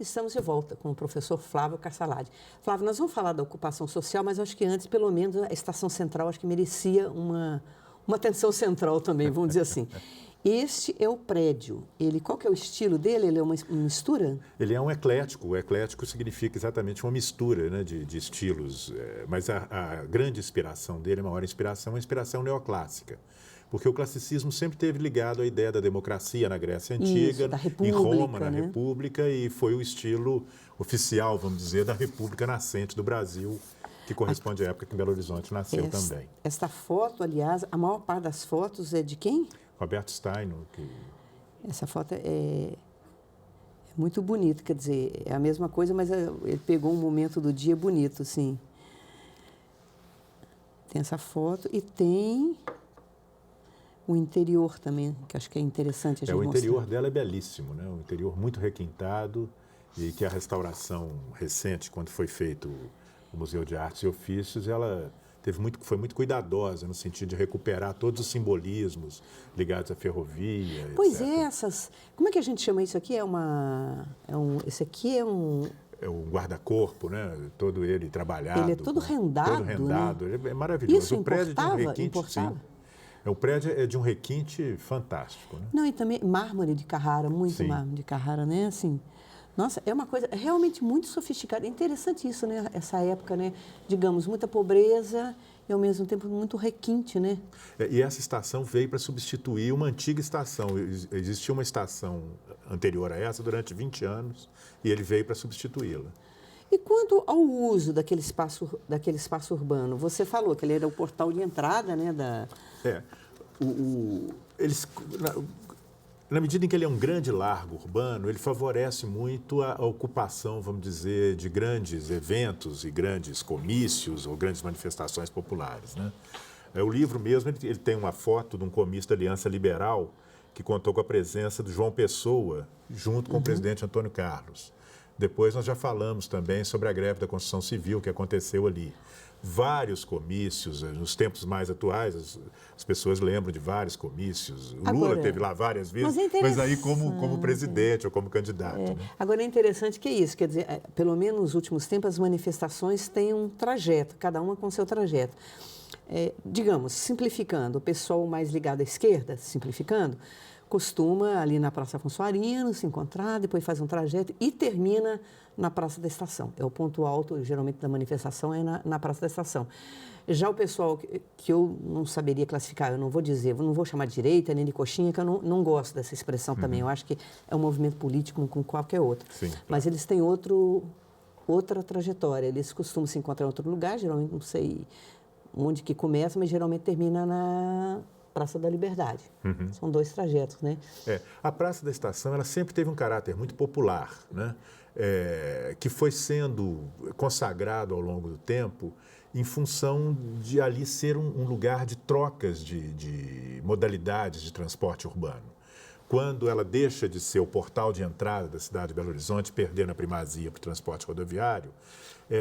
Estamos de volta com o professor Flávio Carsaladi. Flávio, nós vamos falar da ocupação social, mas acho que antes, pelo menos, a Estação Central acho que merecia uma atenção central também, vamos dizer assim. Este é o prédio. Qual que é o estilo dele? Ele é uma mistura? Ele é um eclético. O eclético significa exatamente uma mistura, né, de estilos. Mas a grande inspiração dele, a maior inspiração, é a inspiração neoclássica. Porque o classicismo sempre esteve ligado à ideia da democracia na Grécia Antiga, da República, em Roma, na né? República, e foi o estilo oficial, vamos dizer, da República nascente do Brasil, que corresponde à época que Belo Horizonte nasceu também. Esta foto, aliás, a maior parte das fotos é de quem? Roberto Steino. Essa foto é muito bonita, quer dizer, é a mesma coisa, mas ele pegou um momento do dia bonito, assim. Tem essa foto e tem o interior também, que acho que é interessante a gente mostrar. O interior dela é belíssimo, né? Um interior muito requintado e que a restauração recente, quando foi feito o Museu de Artes e Ofícios, ela foi muito cuidadosa no sentido de recuperar todos os simbolismos ligados à ferrovia, Pois etc. Como é que a gente chama isso aqui? Esse aqui é um... É um guarda-corpo, né? Todo ele trabalhado. Ele é todo rendado, todo rendado. Né? Ele é maravilhoso. Isso o prédio importava? de um requinte, Importava? sim. O prédio é de um requinte fantástico, né? Não, e também mármore de Carrara, muito Sim. mármore de Carrara, né? Assim, nossa, é uma coisa realmente muito sofisticada. É interessante isso, né? Essa época, né? Digamos, muita pobreza e, ao mesmo tempo, muito requinte, né? E essa estação veio para substituir uma antiga estação. Existia uma estação anterior a essa durante 20 anos e ele veio para substituí-la. E quanto ao uso daquele espaço urbano? Você falou que ele era o portal de entrada, né? Na medida em que ele é um grande largo urbano, ele favorece muito a ocupação, vamos dizer, de grandes eventos e grandes comícios ou grandes manifestações populares, né? O livro mesmo, ele tem uma foto de um comício da Aliança Liberal que contou com a presença do João Pessoa, junto com o presidente Antônio Carlos. Depois nós já falamos também sobre a greve da construção civil que aconteceu ali. Vários comícios, nos tempos mais atuais, as pessoas lembram de vários comícios. O Lula teve lá várias vezes, mas aí como presidente ou como candidato. Né? Agora é interessante que é isso, quer dizer, pelo menos nos últimos tempos as manifestações têm um trajeto, cada uma com seu trajeto. Digamos, simplificando, o pessoal mais ligado à esquerda, simplificando, costuma ali na Praça Afonso Arinos se encontrar, depois faz um trajeto e termina na Praça da Estação. É o ponto alto, geralmente, da manifestação é na Praça da Estação. Já o pessoal que eu não saberia classificar, eu não vou dizer, não vou chamar de direita nem de coxinha, que eu não gosto dessa expressão também. Eu acho que é um movimento político como qualquer outro. Sim, claro. Mas eles têm outra trajetória. Eles costumam se encontrar em outro lugar, geralmente não sei onde que começa, mas geralmente termina na Praça da Liberdade. São dois trajetos, né? A Praça da Estação, ela sempre teve um caráter muito popular, né? Que foi sendo consagrado ao longo do tempo em função de ali ser um lugar de trocas de modalidades de transporte urbano. Quando ela deixa de ser o portal de entrada da cidade de Belo Horizonte, perdendo a primazia para o transporte rodoviário,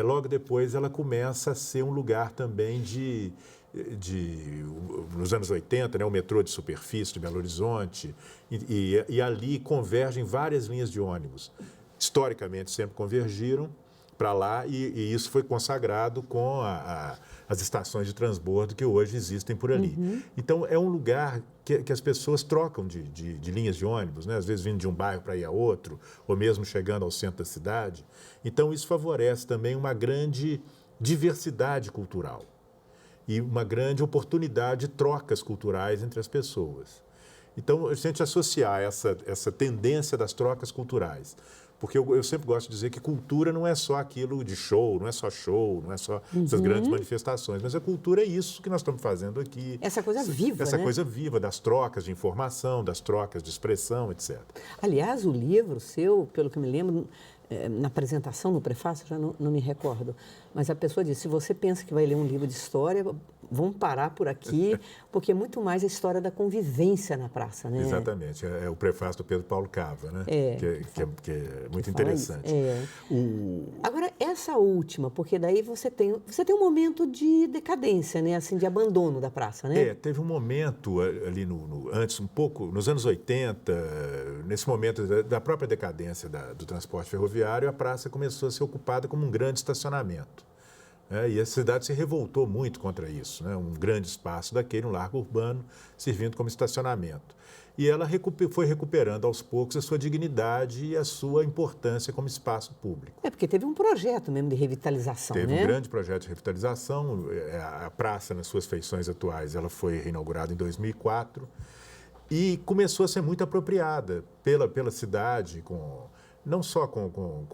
logo depois ela começa a ser um lugar também nos anos 80, né, o metrô de superfície de Belo Horizonte, e ali convergem várias linhas de ônibus. Historicamente sempre convergiram para lá e isso foi consagrado com as estações de transbordo que hoje existem por ali. Então é um lugar que as pessoas trocam de linhas de ônibus, né? Às vezes vindo de um bairro para ir a outro, ou mesmo chegando ao centro da cidade. Então isso favorece também uma grande diversidade cultural e uma grande oportunidade de trocas culturais entre as pessoas. Então, a gente associar essa tendência das trocas culturais, porque eu sempre gosto de dizer que cultura não é só aquilo de show, não é só essas grandes manifestações, mas a cultura é isso que nós estamos fazendo aqui. Essa coisa viva, Essa né? coisa viva das trocas de informação, das trocas de expressão, etc. Aliás, o livro seu, pelo que eu me lembro, na apresentação, no prefácio, já não me recordo, mas a pessoa disse, se você pensa que vai ler um livro de história, vamos parar por aqui, porque é muito mais a história da convivência na praça, né? Exatamente, é o prefácio do Pedro Paulo Cava, né? Que é muito interessante. Agora, essa última, porque daí você tem um momento de decadência, né? Assim, de abandono da praça, né? Teve um momento ali antes, um pouco, nos anos 80, nesse momento da própria decadência do transporte ferroviário, a praça começou a ser ocupada como um grande estacionamento. E a cidade se revoltou muito contra isso, né? Um grande espaço daquele, um largo urbano, servindo como estacionamento. E ela foi recuperando aos poucos a sua dignidade e a sua importância como espaço público. Porque teve um projeto mesmo de revitalização, né? Teve um grande projeto de revitalização. A praça, nas suas feições atuais, ela foi reinaugurada em 2004 e começou a ser muito apropriada pela cidade, não só com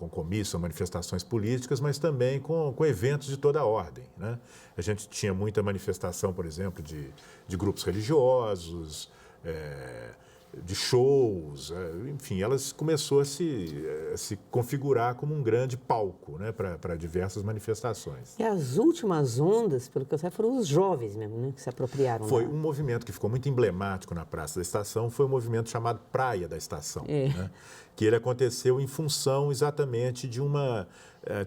comícios, manifestações políticas, mas também com eventos de toda a ordem, né? A gente tinha muita manifestação, por exemplo, de grupos religiosos, de shows, enfim, elas começou a se configurar como um grande palco, né, para diversas manifestações. E as últimas ondas, pelo que eu sei, foram os jovens mesmo, né, que se apropriaram. Foi um movimento que ficou muito emblemático na Praça da Estação, foi um movimento chamado Praia da Estação, né, que ele aconteceu em função exatamente de uma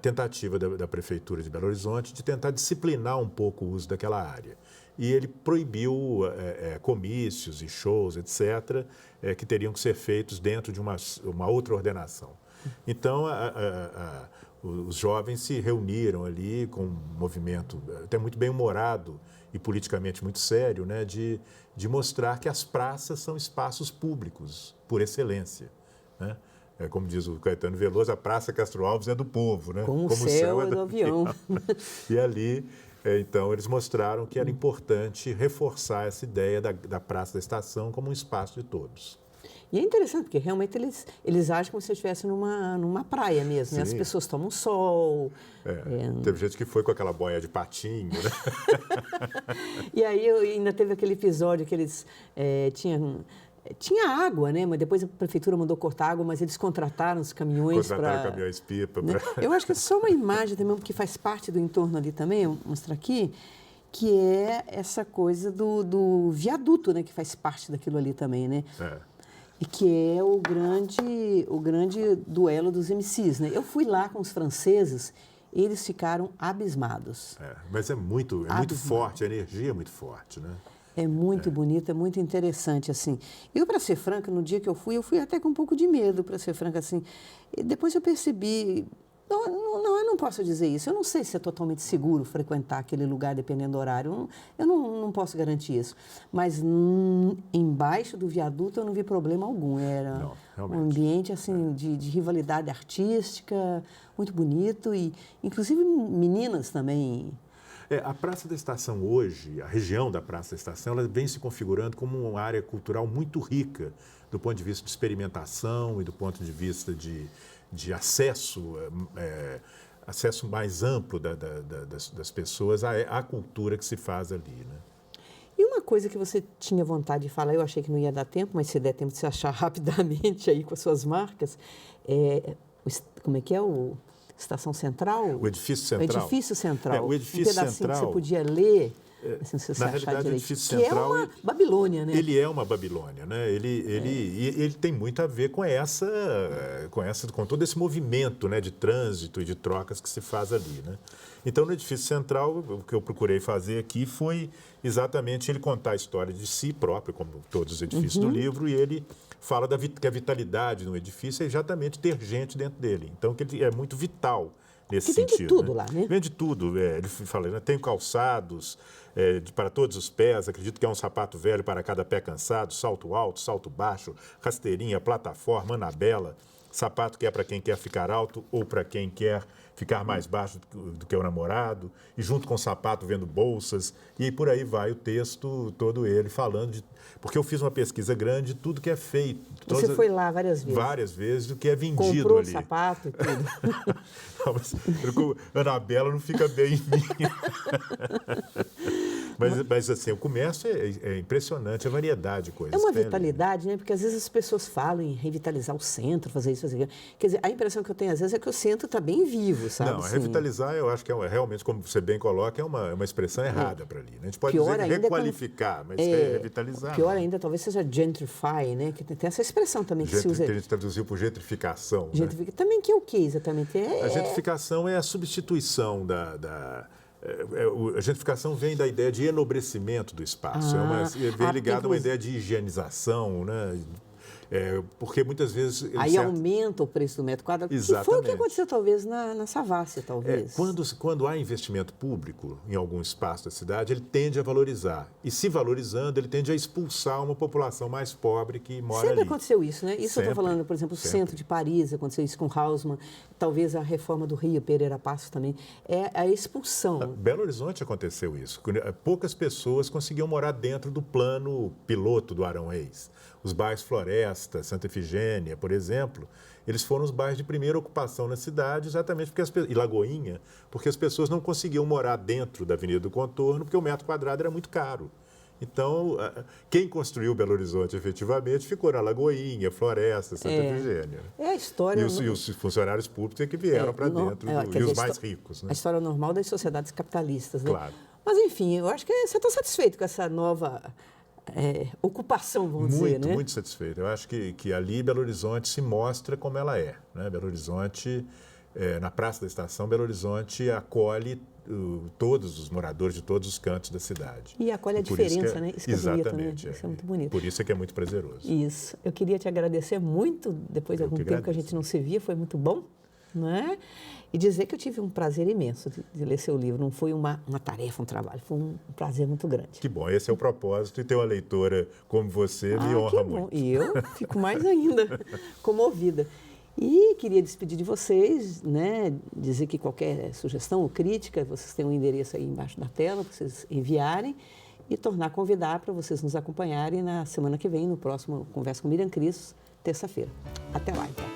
tentativa da Prefeitura de Belo Horizonte de tentar disciplinar um pouco o uso daquela área. E ele proibiu comícios e shows, etc., que teriam que ser feitos dentro de uma outra ordenação. Então, os jovens se reuniram ali com um movimento até muito bem-humorado e politicamente muito sério, né, de mostrar que as praças são espaços públicos, por excelência, né? Como diz o Caetano Veloso, a Praça Castro Alves é do povo, né? Como o céu é do avião. E ali... Então, eles mostraram que era importante reforçar essa ideia da Praça da Estação como um espaço de todos. E é interessante, porque realmente eles agem como se estivesse numa praia mesmo, né? As pessoas tomam sol. Teve gente que foi com aquela boia de patinho, né? E aí ainda teve aquele episódio que eles tinha água, né? Mas depois a prefeitura mandou cortar água, mas eles contrataram os caminhões para... Contrataram caminhões-pipa. Né? Eu acho que é só uma imagem também, porque faz parte do entorno ali também, eu vou mostrar aqui, que é essa coisa do viaduto, né? Que faz parte daquilo ali também, né? E que é o grande duelo dos MCs, né? Eu fui lá com os franceses, eles ficaram abismados. Mas é muito forte, a energia é muito forte, né? É muito bonito, é muito interessante, assim. Eu, para ser franca, no dia que eu fui até com um pouco de medo, para ser franca, assim. E depois eu percebi... Não, eu não posso dizer isso. Eu não sei se é totalmente seguro frequentar aquele lugar, dependendo do horário. Eu não posso garantir isso. Mas embaixo do viaduto eu não vi problema algum. Era um ambiente, assim, de rivalidade artística, muito bonito. E, inclusive, meninas também... A Praça da Estação hoje, a região da Praça da Estação, ela vem se configurando como uma área cultural muito rica do ponto de vista de experimentação e do ponto de vista de acesso mais amplo das pessoas à cultura que se faz ali, né? E uma coisa que você tinha vontade de falar, eu achei que não ia dar tempo, mas se der tempo de se achar rapidamente aí com as suas marcas, como é que é o... Estação Central? O edifício central. O edifício central. O edifício um pedacinho central, que você podia ler, assim, se você na achar realidade, direito. o edifício central... Que é uma Babilônia, né? Ele é uma Babilônia, né? Ele tem muito a ver com todo esse movimento, né, de trânsito e de trocas que se faz ali, né? Então, no edifício central, o que eu procurei fazer aqui foi exatamente ele contar a história de si próprio, como todos os edifícios do livro, e ele fala que a vitalidade no edifício é exatamente ter gente dentro dele. Então, que ele é muito vital nesse sentido. Tem de tudo, né? Lá, né? Vem de tudo. Ele fala, né? Tem calçados para todos os pés, acredito que é um sapato velho para cada pé cansado, salto alto, salto baixo, rasteirinha, plataforma, Anabela, sapato que é para quem quer ficar alto ou para quem quer ficar mais baixo do que o namorado, e junto com o sapato vendo bolsas, e por aí vai o texto todo ele falando de... Porque eu fiz uma pesquisa grande de tudo que é feito. Você foi lá várias vezes? Várias vezes, do que é vendido ali. Comprou o sapato e tudo? Não, mas Anabela não fica bem em mim. Mas assim, o comércio é impressionante, a variedade de coisas. É uma que tem ali. vitalidade, né? Porque às vezes as pessoas falam em revitalizar o centro, fazer isso, fazer aquilo. Quer dizer, a impressão que eu tenho às vezes é que o centro está bem vivo, sabe? Não, Assim, revitalizar eu acho que realmente, como você bem coloca, é uma expressão errada para ali. Né? A gente pode Pior dizer ainda requalificar, mas revitalizar. Pior não. ainda talvez seja gentrify, né? Que tem essa expressão também que se usa. Que a gente traduziu por gentrificação. Né? Também que é o que exatamente? A gentrificação é a substituição a gentrificação vem da ideia de enobrecimento do espaço. Vem ligado a uma ideia de higienização, né? Porque muitas vezes... Aí aumenta o preço do metro quadrado, Exatamente. que foi o que aconteceu talvez na Savassi, talvez. Quando há investimento público em algum espaço da cidade, ele tende a valorizar. E se valorizando, ele tende a expulsar uma população mais pobre que mora ali. Sempre aconteceu isso, né? Isso Sempre, eu estou falando, por exemplo, o centro de Paris, aconteceu isso com Haussmann, talvez a reforma do Rio, Pereira Passos também. É a expulsão. Belo Horizonte aconteceu isso. Poucas pessoas conseguiam morar dentro do plano piloto do Arão Reis. Os bairros Floresta, Santa Efigênia, por exemplo, eles foram os bairros de primeira ocupação na cidade, exatamente e Lagoinha, porque as pessoas não conseguiam morar dentro da Avenida do Contorno, porque o metro quadrado era muito caro. Então, quem construiu Belo Horizonte efetivamente ficou na Lagoinha, Floresta, Santa Efigênia. É a história... E os funcionários públicos que vieram para dentro, e os mais ricos. Né? A história normal das sociedades capitalistas, né? Claro. Mas, enfim, eu acho que você está satisfeito com essa nova... ocupação, vamos dizer, né? Muito satisfeito. Eu acho que ali Belo Horizonte se mostra como ela é. Né? Belo Horizonte, na Praça da Estação, Belo Horizonte acolhe todos os moradores de todos os cantos da cidade. E acolhe a diferença, né? Isso que é bonito, né? Isso é muito bonito. Por isso é que é muito prazeroso. Isso. Eu queria te agradecer muito, depois de algum tempo que a gente não se via, foi muito bom, não é? E dizer que eu tive um prazer imenso de ler seu livro. Não foi uma tarefa, um trabalho, foi um prazer muito grande. Que bom, esse é o propósito, e ter uma leitora como você me honra muito. E eu fico mais ainda comovida. E queria despedir de vocês, né? Dizer que qualquer sugestão ou crítica, vocês têm um endereço aí embaixo da tela para vocês enviarem e convidar para vocês nos acompanharem na semana que vem, no próximo Conversa com Miriam Cris, terça-feira. Até lá, então.